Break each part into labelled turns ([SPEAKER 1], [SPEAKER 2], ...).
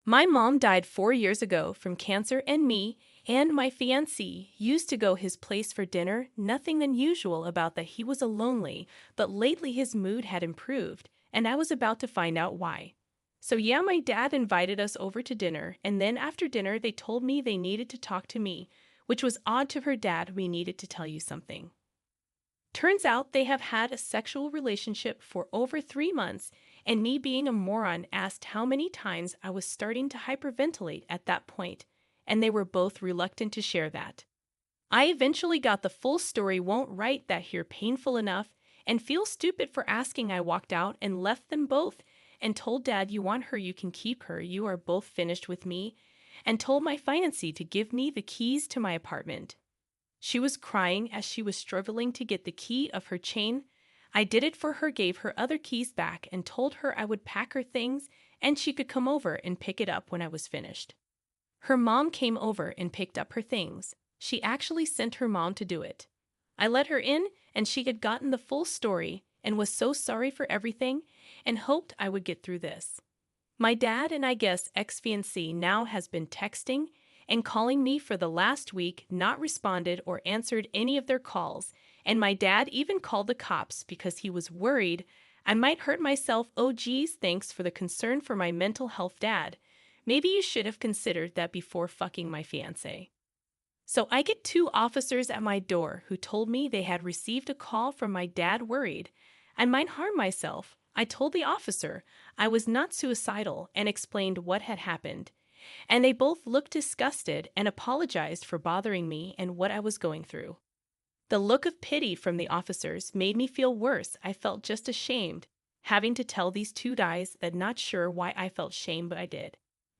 [SPEAKER 1] My mom died 4 years ago from cancer, and me and my fiancé used to go his place for dinner. Nothing unusual about that. He was a lonely, but lately his mood had improved, and I was about to find out why. So yeah, my dad invited us over to dinner, and then after dinner they told me they needed to talk to me, which was odd to her dad. We needed to tell you something. Turns out they have had a sexual relationship for over 3 months, and me being a moron asked how many times I was starting to hyperventilate at that point, and they were both reluctant to share that. I eventually got the full story, won't write that here, painful enough, and feel stupid for asking. I walked out and left them both and told dad, you want her, you can keep her, you are both finished with me, and told my fiancé to give me the keys to my apartment. She was crying as she was struggling to get the key of her chain. I did it for her, gave her other keys back, and told her I would pack her things and she could come over and pick it up when I was finished. Her mom came over and picked up her things. She actually sent her mom to do it. I let her in, and she had gotten the full story and was so sorry for everything and hoped I would get through this. My dad and I guess ex-fiancé now has been texting and calling me for the last week, not responded or answered any of their calls, and my dad even called the cops because he was worried I might hurt myself. Oh geez, thanks for the concern for my mental health, dad. Maybe you should have considered that before fucking my fiancé. So I get two officers at my door who told me they had received a call from my dad worried I might harm myself. I told the officer I was not suicidal and explained what had happened, and they both looked disgusted and apologized for bothering me and what I was going through. The look of pity from the officers made me feel worse. I felt just ashamed, having to tell these two guys that, not sure why I felt shame, but I did.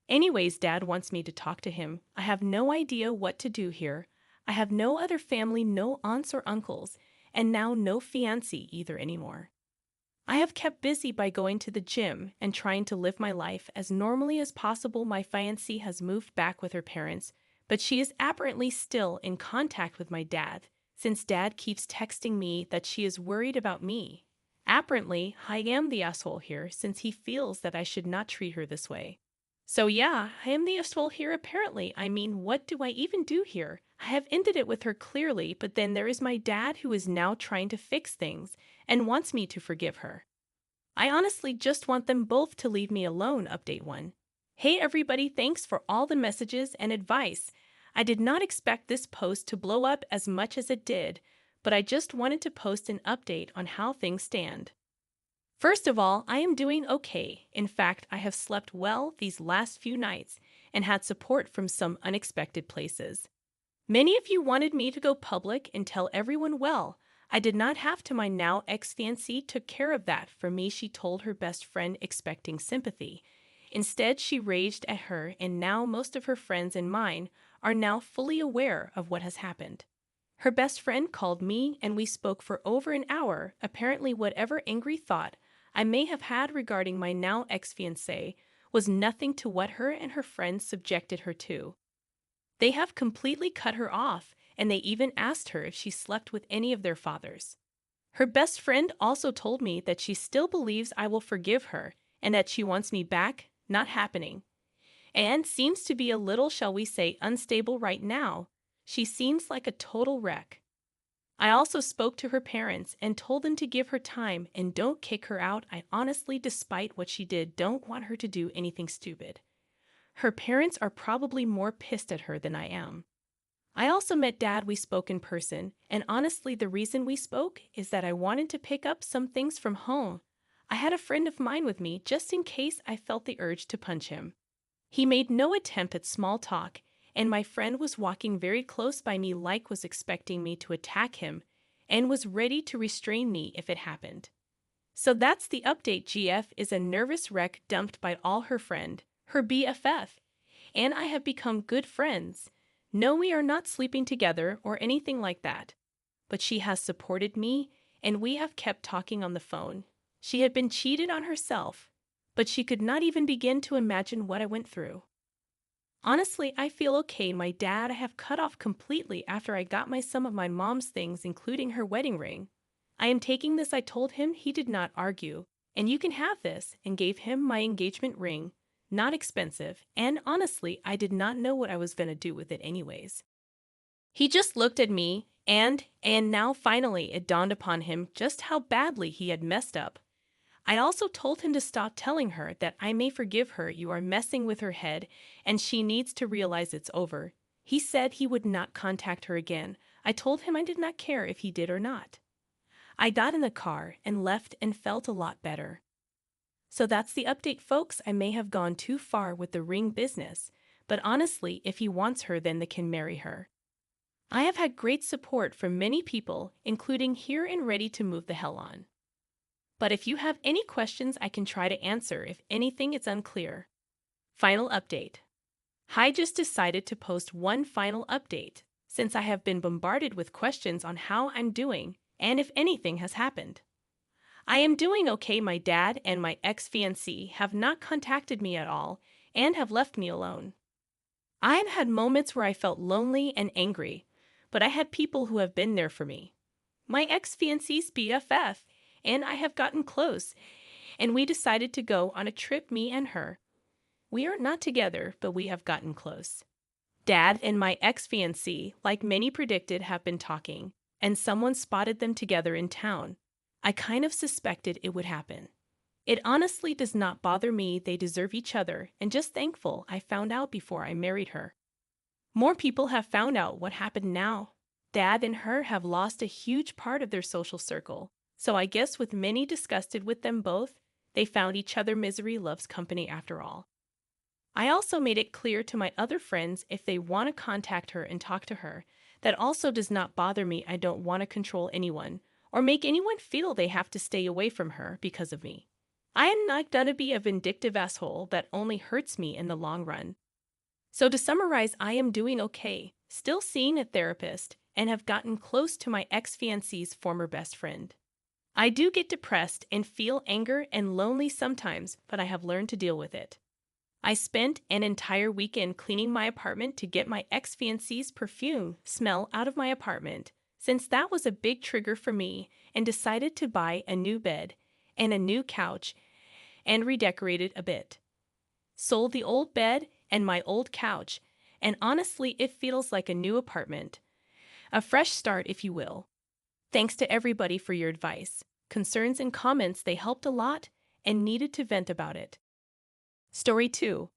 [SPEAKER 1] Anyways, dad wants me to talk to him. I have no idea what to do here. I have no other family, no aunts or uncles, and now no fiancé either anymore. I have kept busy by going to the gym and trying to live my life as normally as possible. My fiancée has moved back with her parents, but she is apparently still in contact with my dad, since dad keeps texting me that she is worried about me. Apparently, I am the asshole here since he feels that I should not treat her this way. So yeah, I am the asshole here apparently. I mean, what do I even do here? I have ended it with her clearly, but then there is my dad who is now trying to fix things and wants me to forgive her. I honestly just want them both to leave me alone. Update 1. Hey everybody, thanks for all the messages and advice. I did not expect this post to blow up as much as it did, but I just wanted to post an update on how things stand. First of all, I am doing okay. In fact, I have slept well these last few nights and had support from some unexpected places. Many of you wanted me to go public and tell everyone. Well, I did not have to. My now ex-fiancée took care of that for me. She told her best friend, expecting sympathy. Instead, she raged at her, and now most of her friends and mine are now fully aware of what has happened. Her best friend called me and we spoke for over an hour. Apparently, whatever angry thought I may have had regarding my now ex-fiancé was nothing to what her and her friends subjected her to. They have completely cut her off, and they even asked her if she slept with any of their fathers. Her best friend also told me that she still believes I will forgive her and that she wants me back. Not happening. And seems to be a little, shall we say, unstable right now. She seems like a total wreck. I also spoke to her parents and told them to give her time and don't kick her out. I honestly, despite what she did, don't want her to do anything stupid. Her parents are probably more pissed at her than I am. I also met dad. We spoke in person, and honestly, the reason we spoke is that I wanted to pick up some things from home. I had a friend of mine with me just in case I felt the urge to punch him. He made no attempt at small talk, and my friend was walking very close by me, like was expecting me to attack him and was ready to restrain me if it happened. So that's the update. GF is a nervous wreck dumped by all her friend, her BFF, and I have become good friends. No, we are not sleeping together or anything like that, but she has supported me and we have kept talking on the phone. She had been cheated on herself, but she could not even begin to imagine what I went through. Honestly, I feel okay. My dad I have cut off completely after I got some of my mom's things, including her wedding ring. I am taking this. I told him. He did not argue, and you can have this, and gave him my engagement ring. not expensive, and honestly, I did not know what I was gonna do with it anyways. He just looked at me, and now finally it dawned upon him just how badly he had messed up. I also told him to stop telling her that I may forgive her, you are messing with her head, and she needs to realize it's over. He said he would not contact her again. I told him I did not care if he did or not. I got in the car and left and felt a lot better. So that's the update, folks. I may have gone too far with the ring business, but honestly, if he wants her, then they can marry her. I have had great support from many people, including here and ready to move the hell on. But if you have any questions, I can try to answer if anything is unclear. Final update. I just decided to post one final update, since I have been bombarded with questions on how I'm doing and if anything has happened. I am doing okay. My dad and my ex-fiancée have not contacted me at all and have left me alone. I have had moments where I felt lonely and angry, but I had people who have been there for me. My ex-fiancée's BFF, and I have gotten close, and we decided to go on a trip, me and her. We are not together, but we have gotten close. Dad and my ex-fiancée, like many predicted, have been talking, and someone spotted them together in town. I kind of suspected it would happen. It honestly does not bother me. They deserve each other, and just thankful I found out before I married her. More people have found out what happened now. Dad and her have lost a huge part of their social circle, so I guess with many disgusted with them both, they found each other. Misery loves company after all. I also made it clear to my other friends if they want to contact her and talk to her. That also does not bother me. I don't want to control anyone or make anyone feel they have to stay away from her because of me. I am not gonna be a vindictive asshole that only hurts me in the long run. So to summarize, I am doing okay, still seeing a therapist, and have gotten close to my ex-fiancée's former best friend. I do get depressed and feel anger and lonely sometimes, but I have learned to deal with it. I spent an entire weekend cleaning my apartment to get my ex-fiancée's perfume smell out of my apartment, since that was a big trigger for me, and decided to buy a new bed and a new couch and redecorated a bit. Sold the old bed and my old couch, and honestly, it feels like a new apartment. A fresh start, if you will. Thanks to everybody for your advice, concerns, and comments. They helped a lot and needed to vent about it. Story 2.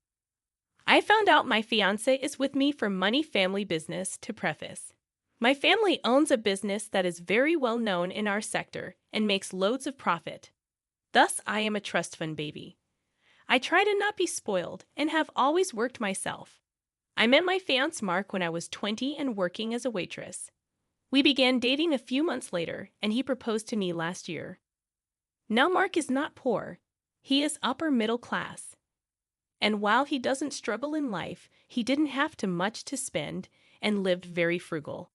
[SPEAKER 1] I found out my fiancé is with me for money, family business. To preface, my family owns a business that is very well known in our sector and makes loads of profit. Thus, I am a trust fund baby. I try to not be spoiled and have always worked myself. I met my fiancé Mark when I was 20 and working as a waitress. We began dating a few months later, and he proposed to me last year. Now Mark is not poor. He is upper middle class. And while he doesn't struggle in life, he didn't have too much to spend and lived very frugal.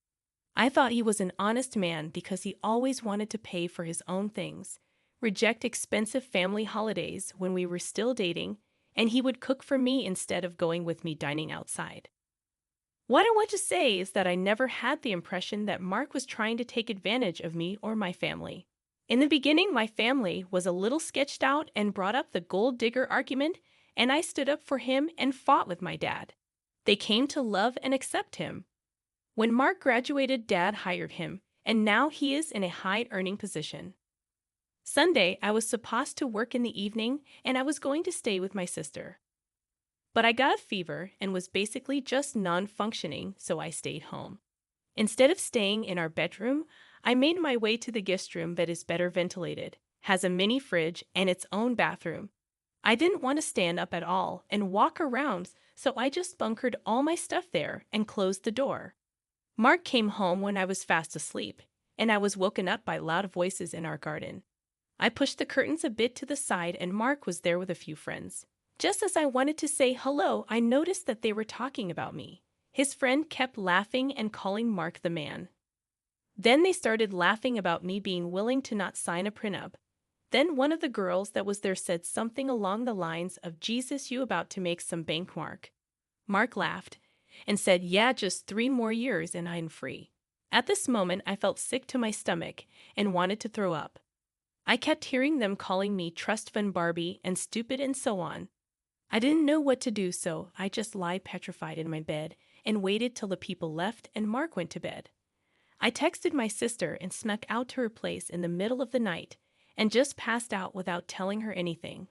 [SPEAKER 1] I thought he was an honest man because he always wanted to pay for his own things, reject expensive family holidays when we were still dating, and he would cook for me instead of going with me dining outside. What I want to say is that I never had the impression that Mark was trying to take advantage of me or my family. In the beginning, my family was a little sketched out and brought up the gold digger argument, and I stood up for him and fought with my dad. They came to love and accept him. When Mark graduated, Dad hired him, and now he is in a high-earning position. Sunday, I was supposed to work in the evening, and I was going to stay with my sister. But I got a fever and was basically just non-functioning, so I stayed home. Instead of staying in our bedroom, I made my way to the guest room that is better ventilated, has a mini fridge, and its own bathroom. I didn't want to stand up at all and walk around, so I just bunkered all my stuff there and closed the door. Mark came home when I was fast asleep, and I was woken up by loud voices in our garden. I pushed the curtains a bit to the side, and Mark was there with a few friends. Just as I wanted to say hello, I noticed that they were talking about me. His friend kept laughing and calling Mark the man. Then they started laughing about me being willing to not sign a prenup. Then one of the girls that was there said something along the lines of, "Jesus, you about to make some bank, Mark." Mark laughed and said, "Yeah, just 3 more years and I'm free." At this moment, I felt sick to my stomach and wanted to throw up. I kept hearing them calling me trust fund Barbie and stupid and so on. I didn't know what to do, so I just lied petrified in my bed and waited till the people left and Mark went to bed. I texted my sister and snuck out to her place in the middle of the night and just passed out without telling her anything.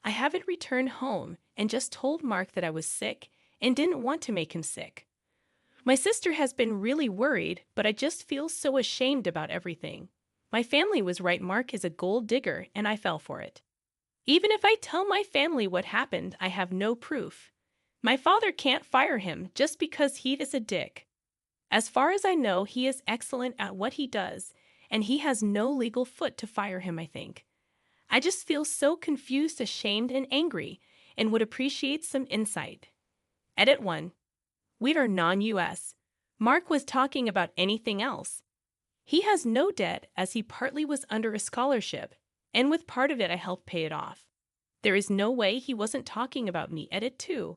[SPEAKER 1] I haven't returned home and just told Mark that I was sick and didn't want to make him sick. My sister has been really worried, but I just feel so ashamed about everything. My family was right, Mark is a gold digger, and I fell for it. Even if I tell my family what happened, I have no proof. My father can't fire him just because he is a dick. As far as I know, he is excellent at what he does, and he has no legal foot to fire him, I think. I just feel so confused, ashamed, and angry, and would appreciate some insight. Edit 1. We are non-US. Mark was talking about anything else. He has no debt as he partly was under a scholarship, and with part of it I helped pay it off. There is no way he wasn't talking about me. Edit 2.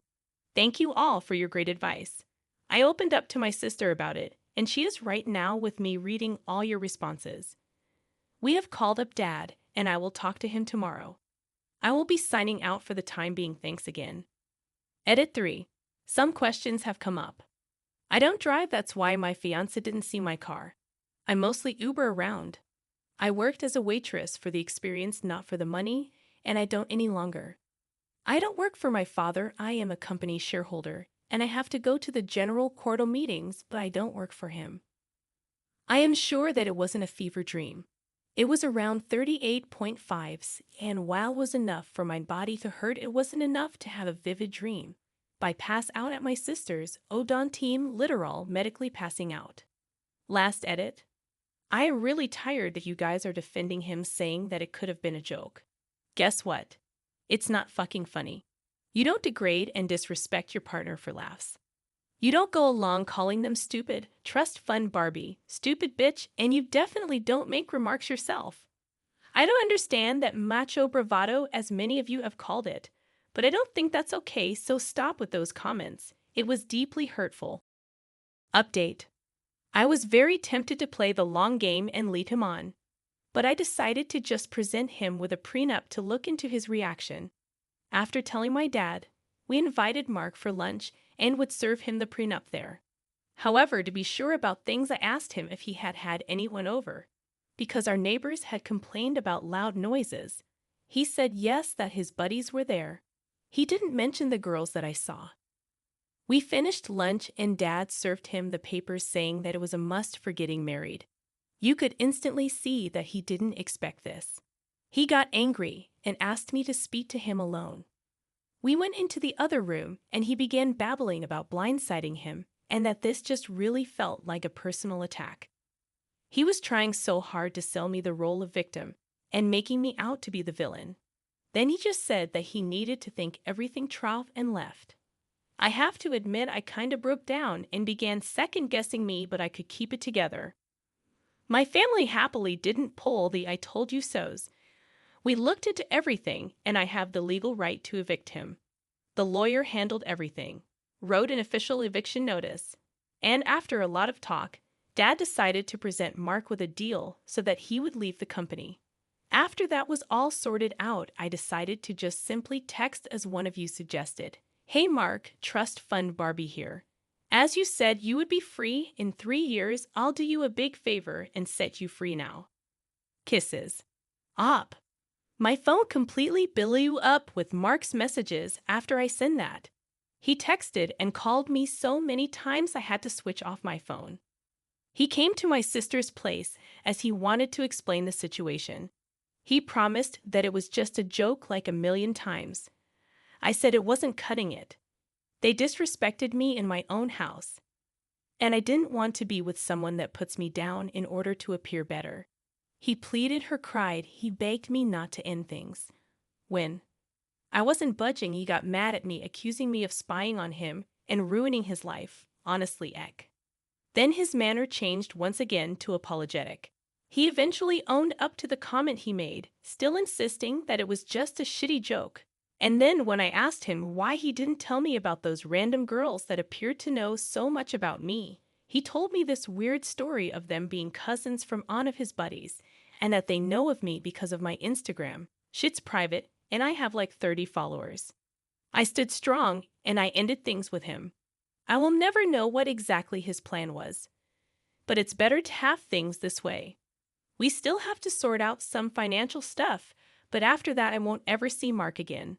[SPEAKER 1] Thank you all for your great advice. I opened up to my sister about it, and she is right now with me reading all your responses. We have called up Dad, and I will talk to him tomorrow. I will be signing out for the time being. Thanks again. Edit 3. Some questions have come up. I don't drive, that's why my fiancé didn't see my car. I mostly Uber around. I worked as a waitress for the experience, not for the money, and I don't any longer. I don't work for my father, I am a company shareholder, and I have to go to the general quarter meetings, but I don't work for him. I am sure that it wasn't a fever dream. It was around 38.5s, and while it was enough for my body to hurt, it wasn't enough to have a vivid dream. By pass out at my sister's, Odon team literal medically passing out. Last edit. I am really tired that you guys are defending him saying that it could have been a joke. Guess what? It's not fucking funny. You don't degrade and disrespect your partner for laughs. You don't go along calling them stupid, trust fund Barbie, stupid bitch, and you definitely don't make remarks yourself. I don't understand that macho bravado as many of you have called it, but I don't think that's okay, so stop with those comments. It was deeply hurtful. Update. I was very tempted to play the long game and lead him on, but I decided to just present him with a prenup to look into his reaction. After telling my dad, we invited Mark for lunch and would serve him the prenup there. However, to be sure about things, I asked him if he had had anyone over, because our neighbors had complained about loud noises. He said yes, that his buddies were there. He didn't mention the girls that I saw. We finished lunch and Dad served him the papers saying that it was a must for getting married. You could instantly see that he didn't expect this. He got angry and asked me to speak to him alone. We went into the other room and he began babbling about blindsiding him and that this just really felt like a personal attack. He was trying so hard to sell me the role of victim and making me out to be the villain. Then he just said that he needed to think everything trough and left. I have to admit I kinda broke down and began second-guessing me, but I could keep it together. My family happily didn't pull the I told you so's. We looked into everything, and I have the legal right to evict him. The lawyer handled everything, wrote an official eviction notice, and after a lot of talk, Dad decided to present Mark with a deal so that he would leave the company. After that was all sorted out, I decided to just simply text as one of you suggested. Hey Mark, trust fund Barbie here. As you said you would be free in 3 years, I'll do you a big favor and set you free now. Kisses. Op. My phone completely blew up with Mark's messages after I sent that. He texted and called me so many times I had to switch off my phone. He came to my sister's place as he wanted to explain the situation. He promised that it was just a joke like a million times. I said it wasn't cutting it. They disrespected me in my own house. And I didn't want to be with someone that puts me down in order to appear better. He pleaded, her cried, he begged me not to end things. When I wasn't budging, he got mad at me, accusing me of spying on him and ruining his life. Honestly, Eck. Then his manner changed once again to apologetic. He eventually owned up to the comment he made, still insisting that it was just a shitty joke. And then when I asked him why he didn't tell me about those random girls that appeared to know so much about me, he told me this weird story of them being cousins from one of his buddies, and that they know of me because of my Instagram. Shit's private, and I have like 30 followers. I stood strong, and I ended things with him. I will never know what exactly his plan was, but it's better to have things this way. We still have to sort out some financial stuff, but after that I won't ever see Mark again.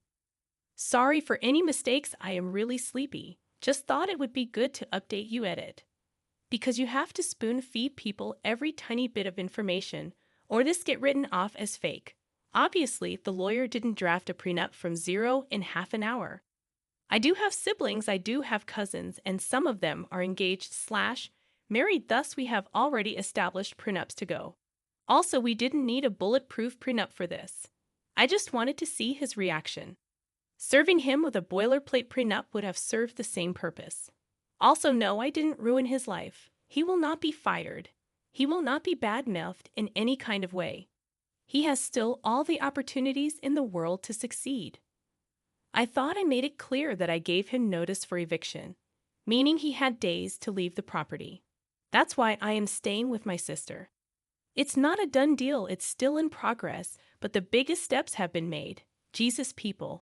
[SPEAKER 1] Sorry for any mistakes, I am really sleepy. Just thought it would be good to update you at it. Because you have to spoon feed people every tiny bit of information, or this get written off as fake. Obviously, the lawyer didn't draft a prenup from zero in half an hour. I do have siblings, I do have cousins, and some of them are engaged/married, thus we have already established prenups to go. Also, we didn't need a bulletproof prenup for this. I just wanted to see his reaction. Serving him with a boilerplate prenup would have served the same purpose. Also, no, I didn't ruin his life. He will not be fired. He will not be bad-mouthed in any kind of way. He has still all the opportunities in the world to succeed. I thought I made it clear that I gave him notice for eviction, meaning he had days to leave the property. That's why I am staying with my sister. It's not a done deal, it's still in progress, but the biggest steps have been made. Jesus people.